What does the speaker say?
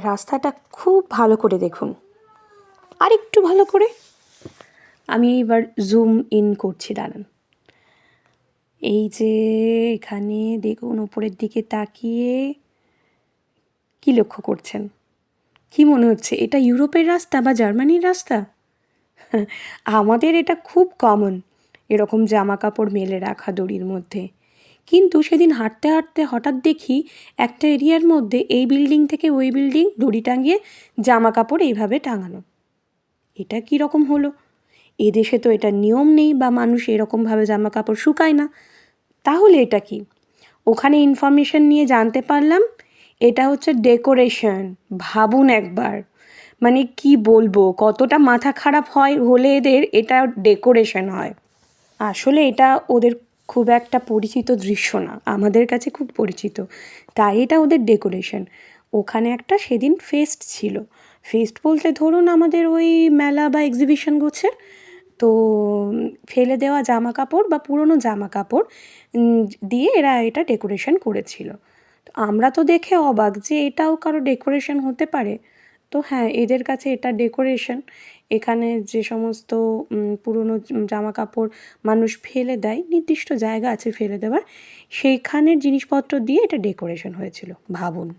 রাস্তাটা খুব ভালো করে দেখুন, আর একটু ভালো করে। আমি এবার জুম ইন করছি, দাঁড়ান। এই যে এখানে দেখুন, উপরের দিকে তাকিয়ে কি লক্ষ্য করছেন? কি মনে হচ্ছে এটা ইউরোপের রাস্তা বা জার্মানির রাস্তা? আমাদের এটা খুব কমন, এরকম জামা কাপড় মেলে রাখা দড়ির মধ্যে। কিন্তু সেদিন হাঁটতে হাঁটতে হঠাৎ দেখি একটা এরিয়ার মধ্যে এই বিল্ডিং থেকে ওই বিল্ডিং দড়ি টাঙিয়ে জামা কাপড় এইভাবে টাঙানো। এটা কী রকম হলো? এদেশে তো এটা নিয়ম নেই, বা মানুষ এরকমভাবে জামা কাপড় শুকায় না। তাহলে এটা কি? ওখানে ইনফরমেশন নিয়ে জানতে পারলাম এটা হচ্ছে ডেকোরেশন। ভাবুন একবার, মানে কি বলবো, কতটা মাথা খারাপ হলে এদের এটা ডেকোরেশন হয়। আসলে এটা ওদের খুব একটা পরিচিত দৃশ্য না, আমাদের কাছে খুব পরিচিত, তাই এটা ওদের ডেকোরেশন। ওখানে একটা সেদিন ফেস্ট ছিল। ফেস্ট বলতে ধরুন আমাদের ওই মেলা বা এক্সিবিশন গোছের। তো ফেলে দেওয়া জামা কাপড় বা পুরনো জামা কাপড় দিয়ে এরা এটা ডেকোরেশন করেছিল। তো আমরা তো দেখে অবাক যে এটাও কারো ডেকোরেশন হতে পারে। তো হ্যাঁ, এদের কাছে এটা ডেকোরেশন। এখানে যে সমস্ত পুরনো জামা কাপড় মানুষ ফেলে দেয়, নির্দিষ্ট জায়গা আছে ফেলে দেওয়ার, সেইখানের জিনিসপত্র দিয়ে এটা ডেকোরেশন হয়েছিল, ভাবুন।